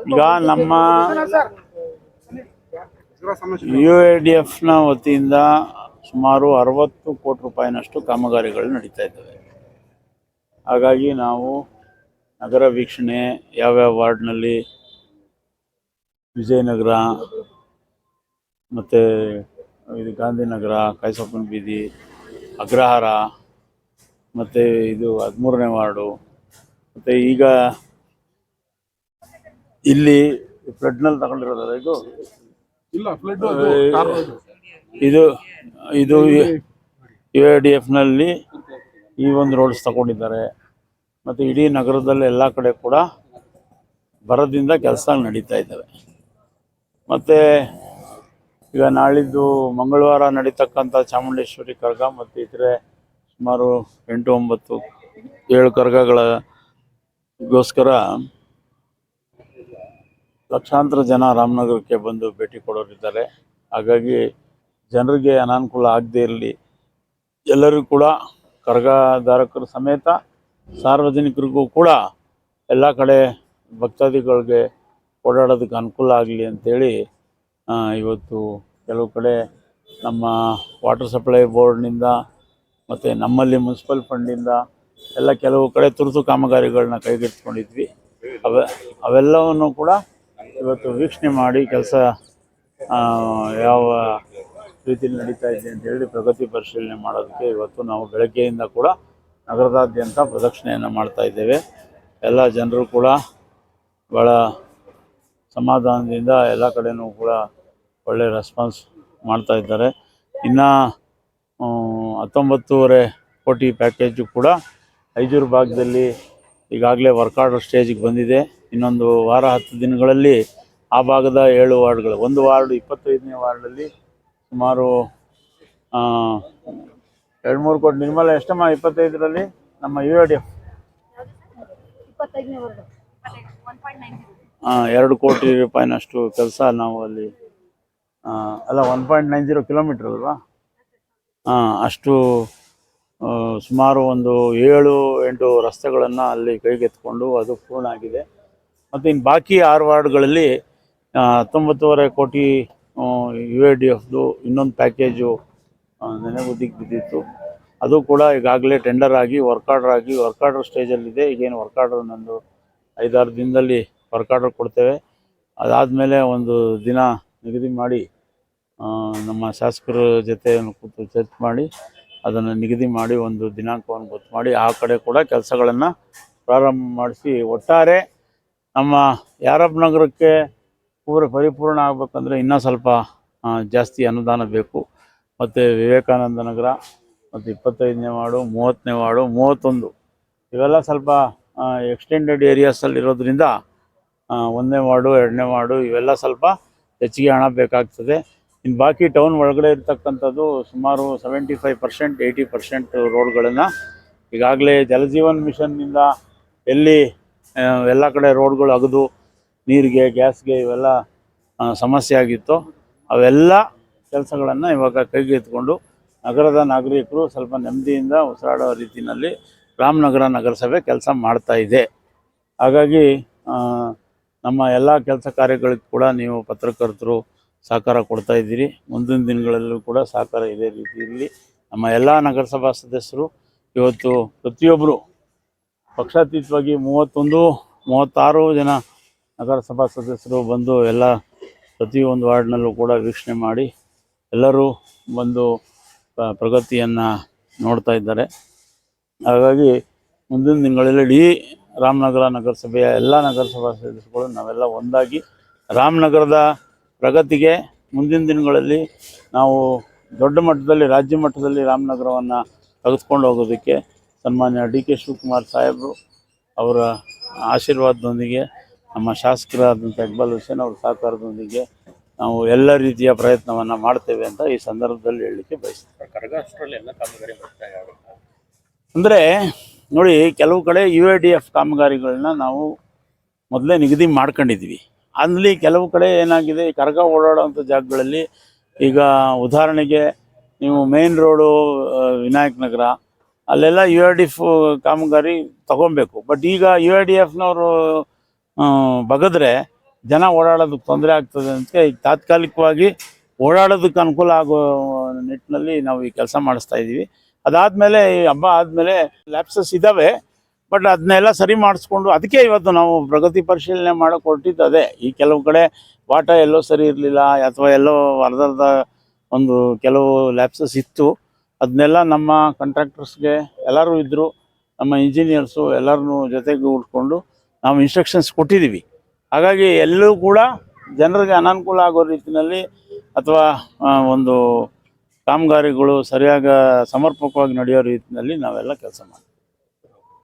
ಈಗ ನಮ್ಮ UADFನ ವತಿಯಿಂದ ಸುಮಾರು 60 ಕೋಟಿ ರೂಪಾಯಿನಷ್ಟು ಕಾಮಗಾರಿಗಳು ನಡೀತಾ ಇದ್ದಾವೆ. ಹಾಗಾಗಿ ನಾವು ನಗರ ವೀಕ್ಷಣೆ ಯಾವ್ಯಾವ ವಾರ್ಡ್ನಲ್ಲಿ ವಿಜಯನಗರ ಮತ್ತು ಇದು ಗಾಂಧಿನಗರ, ಕಾಯಸಪ್ಪನ ಬೀದಿ, ಅಗ್ರಹಾರ ಮತ್ತು ಇದು 13ನೇ ವಾರ್ಡು ಮತ್ತು ಈಗ ಇಲ್ಲಿ ಫ್ಲಡ್ನಲ್ಲಿ ತಗೊಂಡಿರೋದಲ್ಲ ಇದು ಇದು UADFನಲ್ಲಿ ಈ ಒಂದು ರೋಡ್ಸ್ ತಗೊಂಡಿದ್ದಾರೆ. ಮತ್ತು ಇಡೀ ನಗರದಲ್ಲಿ ಎಲ್ಲ ಕಡೆ ಕೂಡ ಬರದಿಂದ ಕೆಲಸ ನಡೀತಾ ಇದ್ದಾವೆ. ಮತ್ತು ಈಗ ನಾಳಿದ್ದು ಮಂಗಳವಾರ ನಡೀತಕ್ಕಂಥ ಚಾಮುಂಡೇಶ್ವರಿ ಕರಗ ಮತ್ತು ಇತರೆ ಸುಮಾರು 8, 9, 7 ಕರಗಗಳಿಗೋಸ್ಕರ ಲಕ್ಷಾಂತರ ಜನ ರಾಮನಗರಕ್ಕೆ ಬಂದು ಭೇಟಿ ಕೊಡೋರಿದ್ದಾರೆ. ಹಾಗಾಗಿ ಜನರಿಗೆ ಅನಾನುಕೂಲ ಆಗದೇ ಇರಲಿ, ಎಲ್ಲರಿಗೂ ಕೂಡ ಕರಗಧಾರಕರ ಸಮೇತ ಸಾರ್ವಜನಿಕರಿಗೂ ಕೂಡ ಎಲ್ಲ ಕಡೆ ಭಕ್ತಾದಿಗಳಿಗೆ ಓಡಾಡೋದಕ್ಕೆ ಅನುಕೂಲ ಆಗಲಿ ಅಂಥೇಳಿ ಇವತ್ತು ಕೆಲವು ಕಡೆ ನಮ್ಮ ವಾಟರ್ ಸಪ್ಲೈ ಬೋರ್ಡ್ನಿಂದ ಮತ್ತು ನಮ್ಮಲ್ಲಿ ಮುನ್ಸಿಪಲ್ ಫಂಡಿಂದ ಎಲ್ಲ ಕೆಲವು ಕಡೆ ತುರ್ತು ಕಾಮಗಾರಿಗಳನ್ನ ಕೈಗೆತ್ತಿಕೊಂಡಿದ್ವಿ. ಅವೆಲ್ಲವನ್ನು ಕೂಡ ಇವತ್ತು ವೀಕ್ಷಣೆ ಮಾಡಿ ಕೆಲಸ ಯಾವ ರೀತಿಯಲ್ಲಿ ನಡೀತಾ ಇದೆ ಅಂತೇಳಿ ಪ್ರಗತಿ ಪರಿಶೀಲನೆ ಮಾಡೋದಕ್ಕೆ ಇವತ್ತು ನಾವು ಬೆಳಗ್ಗೆಯಿಂದ ಕೂಡ ನಗರದಾದ್ಯಂತ ಪ್ರದಕ್ಷಿಣೆಯನ್ನು ಮಾಡ್ತಾ ಇದ್ದೇವೆ. ಎಲ್ಲ ಜನರು ಕೂಡ ಭಾಳ ಸಮಾಧಾನದಿಂದ ಎಲ್ಲ ಕಡೆಯೂ ಕೂಡ ಒಳ್ಳೆಯ ರೆಸ್ಪಾನ್ಸ್ ಮಾಡ್ತಾ ಇದ್ದಾರೆ. ಇನ್ನು 19.5 ಕೋಟಿ ಪ್ಯಾಕೇಜು ಕೂಡ ಐಜೂರು ಭಾಗದಲ್ಲಿ ಈಗಾಗಲೇ ವರ್ಕ್ ಆರ್ಡರ್ ಸ್ಟೇಜಿಗೆ ಬಂದಿದೆ. ಇನ್ನೊಂದು ವಾರ 10 ದಿನಗಳಲ್ಲಿ ಆ ಭಾಗದ 7 ವಾರ್ಡ್ಗಳು, ಒಂದು ವಾರ್ಡ್ 25ನೇ ವಾರ್ಡಲ್ಲಿ ಸುಮಾರು 2-3 ಕೋಟಿ. ನಿರ್ಮಲ ಎಷ್ಟಮ್ಮ 25ರಲ್ಲಿ ನಮ್ಮ UADF 2 ಕೋಟಿ ರೂಪಾಯಿನಷ್ಟು ಕೆಲಸ ನಾವು ಅಲ್ಲಿ ಅಲ್ಲ 1.90 ಕಿಲೋಮೀಟ್ರ್ ಅಲ್ವಾ, ಅಷ್ಟು ಸುಮಾರು ಒಂದು 7-8 ರಸ್ತೆಗಳನ್ನು ಅಲ್ಲಿ ಕೈಗೆತ್ತಿಕೊಂಡು ಅದು ಪೂರ್ಣ ಆಗಿದೆ. ಮತ್ತು ಇನ್ನು ಬಾಕಿ 6 ವಾರ್ಡ್ಗಳಲ್ಲಿ 19.5 ಕೋಟಿ UADFದು ಇನ್ನೊಂದು ಪ್ಯಾಕೇಜು ನೆನೆಗುದಿಗೆ ಬಿದ್ದಿತ್ತು. ಅದು ಕೂಡ ಈಗಾಗಲೇ ಟೆಂಡರ್ ಆಗಿ ವರ್ಕ್ ಆರ್ಡರ್ ಸ್ಟೇಜಲ್ಲಿದೆ. ಈಗೇನು ವರ್ಕ್ ಆರ್ಡರ್ ನಂದು 5-6 ದಿನದಲ್ಲಿ ವರ್ಕ್ ಆರ್ಡರ್ ಕೊಡ್ತೇವೆ. ಅದಾದಮೇಲೆ ಒಂದು ದಿನ ನಿಗದಿ ಮಾಡಿ ನಮ್ಮ ಶಾಸಕರ ಜೊತೆ ಕೂತು ಚರ್ಚೆ ಮಾಡಿ ಅದನ್ನು ನಿಗದಿ ಮಾಡಿ ಒಂದು ದಿನಾಂಕವನ್ನು ಗೊತ್ತು ಮಾಡಿ ಆ ಕಡೆ ಕೂಡ ಕೆಲಸಗಳನ್ನು ಪ್ರಾರಂಭ ಮಾಡಿಸಿ ಒಟ್ಟಾರೆ ನಮ್ಮ ಯಾರಪ್ಪ ನಗರಕ್ಕೆ ಪರಿಪೂರ್ಣ ಆಗಬೇಕಂದ್ರೆ ಇನ್ನೂ ಸ್ವಲ್ಪ ಜಾಸ್ತಿ ಅನುದಾನ ಬೇಕು. ಮತ್ತು ವಿವೇಕಾನಂದ ನಗರ ಮತ್ತು 25ನೇ ವಾರ್ಡು, 30ನೇ ವಾರ್ಡು, 31 ಇವೆಲ್ಲ ಸ್ವಲ್ಪ ಎಕ್ಸ್ಟೆಂಡೆಡ್ ಏರಿಯಾಸಲ್ಲಿರೋದ್ರಿಂದ 1ನೇ ವಾರ್ಡು, 2ನೇ ವಾರ್ಡು ಇವೆಲ್ಲ ಸ್ವಲ್ಪ ಹೆಚ್ಚಿಗೆ ಹಣ ಬೇಕಾಗ್ತದೆ. ಇನ್ನು ಬಾಕಿ ಟೌನ್ ಒಳಗಡೆ ಇರ್ತಕ್ಕಂಥದ್ದು ಸುಮಾರು 75%, 80% ರೋಡ್ಗಳನ್ನು ಈಗಾಗಲೇ ಜಲಜೀವನ್ ಮಿಷನ್ನಿಂದ ಎಲ್ಲಿ ಎಲ್ಲ ಕಡೆ ರೋಡ್ಗಳು ಅಗದು ನೀರಿಗೆ, ಗ್ಯಾಸ್ಗೆ ಇವೆಲ್ಲ ಸಮಸ್ಯೆ ಆಗಿತ್ತು, ಅವೆಲ್ಲ ಕೆಲಸಗಳನ್ನು ಇವಾಗ ಕೈಗೆತ್ತಿಕೊಂಡು ನಗರದ ನಾಗರಿಕರು ಸ್ವಲ್ಪ ನೆಮ್ಮದಿಯಿಂದ ಉಸಿರಾಡೋ ರೀತಿಯಲ್ಲಿ ರಾಮನಗರ ನಗರಸಭೆ ಕೆಲಸ ಮಾಡ್ತಾ ಇದೆ. ಹಾಗಾಗಿ ನಮ್ಮ ಎಲ್ಲ ಕೆಲಸ ಕಾರ್ಯಗಳಿಗೆ ಕೂಡ ನೀವು ಪತ್ರಕರ್ತರು ಸಹಕಾರ ಕೊಡ್ತಾ ಇದ್ದೀರಿ. ಮುಂದಿನ ದಿನಗಳಲ್ಲೂ ಕೂಡ ಸಹಕಾರ ಇದೇ ರೀತಿಯಲ್ಲಿ ನಮ್ಮ ಎಲ್ಲ ನಗರಸಭಾ ಸದಸ್ಯರು ಇವತ್ತು ಪ್ರತಿಯೊಬ್ಬರು ಪಕ್ಷಾತೀತವಾಗಿ 36 ಜನ ನಗರಸಭಾ ಸದಸ್ಯರು ಬಂದು ಎಲ್ಲ ಪ್ರತಿಯೊಂದು ವಾರ್ಡ್ನಲ್ಲೂ ಕೂಡ ವೀಕ್ಷಣೆ ಮಾಡಿ ಎಲ್ಲರೂ ಬಂದು ಪ್ರಗತಿಯನ್ನು ನೋಡ್ತಾ ಇದ್ದಾರೆ. ಹಾಗಾಗಿ ಮುಂದಿನ ದಿನಗಳಲ್ಲಿ ಇಡೀ ರಾಮನಗರ ನಗರಸಭೆಯ ಎಲ್ಲ ನಗರಸಭಾ ಸದಸ್ಯರುಗಳು ನಾವೆಲ್ಲ ಒಂದಾಗಿ ರಾಮನಗರದ ಪ್ರಗತಿಗೆ ಮುಂದಿನ ದಿನಗಳಲ್ಲಿ ನಾವು ದೊಡ್ಡ ಮಟ್ಟದಲ್ಲಿ, ರಾಜ್ಯ ಮಟ್ಟದಲ್ಲಿ ರಾಮನಗರವನ್ನು ತೆಗೆದುಕೊಂಡು ಹೋಗೋದಕ್ಕೆ ಸನ್ಮಾನ್ಯ DK ಶಿವಕುಮಾರ್ ಸಾಹೇಬರು ಅವರ ಆಶೀರ್ವಾದದೊಂದಿಗೆ, ನಮ್ಮ ಶಾಸಕರಾದಂಥ ಇಕ್ಬಾಲ್ ಹುಸೇನ್ ಅವರ ಸಹಕಾರದೊಂದಿಗೆ ನಾವು ಎಲ್ಲ ರೀತಿಯ ಪ್ರಯತ್ನವನ್ನು ಮಾಡ್ತೇವೆ ಅಂತ ಈ ಸಂದರ್ಭದಲ್ಲಿ ಹೇಳಲಿಕ್ಕೆ ಬಯಸ್ತೇವೆ. ಅಂದರೆ ನೋಡಿ, ಕೆಲವು ಕಡೆ UADF ಕಾಮಗಾರಿಗಳನ್ನ ನಾವು ಮೊದಲೇ ನಿಗದಿ ಮಾಡ್ಕೊಂಡಿದ್ವಿ. ಅಲ್ಲಿ ಕೆಲವು ಕಡೆ ಏನಾಗಿದೆ, ಕರಗ ಓಡಾಡೋವಂಥ ಜಾಗಗಳಲ್ಲಿ ಈಗ ಉದಾಹರಣೆಗೆ ನೀವು ಮೇನ್ ರೋಡು ವಿನಾಯಕ ನಗರ ಅಲ್ಲೆಲ್ಲ UADF ಕಾಮಗಾರಿ ತಗೊಬೇಕು. ಬಟ್ ಈಗ UADFನವರು ಬಗದ್ರೆ ಜನ ಓಡಾಡೋದಕ್ಕೆ ತೊಂದರೆ ಆಗ್ತದೆ ಅಂತ ಈಗ ತಾತ್ಕಾಲಿಕವಾಗಿ ಓಡಾಡೋದಕ್ಕೆ ಅನುಕೂಲ ಆಗೋ ನಿಟ್ಟಿನಲ್ಲಿ ನಾವು ಈ ಕೆಲಸ ಮಾಡಿಸ್ತಾ ಇದ್ದೀವಿ. ಅದಾದಮೇಲೆ ಈ ಹಬ್ಬ ಆದಮೇಲೆ ಲ್ಯಾಪ್ಸಸ್ ಇದ್ದಾವೆ, ಬಟ್ ಅದನ್ನೆಲ್ಲ ಸರಿ ಮಾಡಿಸ್ಕೊಂಡು ಅದಕ್ಕೆ ಇವತ್ತು ನಾವು ಪ್ರಗತಿ ಪರಿಶೀಲನೆ ಮಾಡೋಕೆ ಹೊರಟಿದ್ದು ಅದೇ. ಈ ಕೆಲವು ಕಡೆ ವಾಟ ಎಲ್ಲೋ ಸರಿ ಇರಲಿಲ್ಲ ಅಥವಾ ಎಲ್ಲೋ ಅರ್ಧರ್ಧ ಒಂದು ಕೆಲವು ಲ್ಯಾಪ್ಸಸ್ ಇತ್ತು. ಅದನ್ನೆಲ್ಲ ನಮ್ಮ ಕಾಂಟ್ರಾಕ್ಟರ್ಸ್ಗೆ ಎಲ್ಲರೂ ಇದ್ದರು, ನಮ್ಮ ಇಂಜಿನಿಯರ್ಸು ಎಲ್ಲರನ್ನೂ ಜೊತೆಗೆ ಉಟ್ಕೊಂಡು ನಾವು ಇನ್ಸ್ಟ್ರಕ್ಷನ್ಸ್ ಕೊಟ್ಟಿದ್ದೀವಿ. ಹಾಗಾಗಿ ಎಲ್ಲೂ ಕೂಡ ಜನರಿಗೆ ಅನಾನುಕೂಲ ಆಗೋ ರೀತಿಯಲ್ಲಿ ಅಥವಾ ಒಂದು ಕಾಮಗಾರಿಗಳು ಸರಿಯಾಗಿ ಸಮರ್ಪಕವಾಗಿ ನಡೆಯೋ ರೀತಿಯಲ್ಲಿ ನಾವೆಲ್ಲ ಕೆಲಸ ಮಾಡ್ತೀವಿ.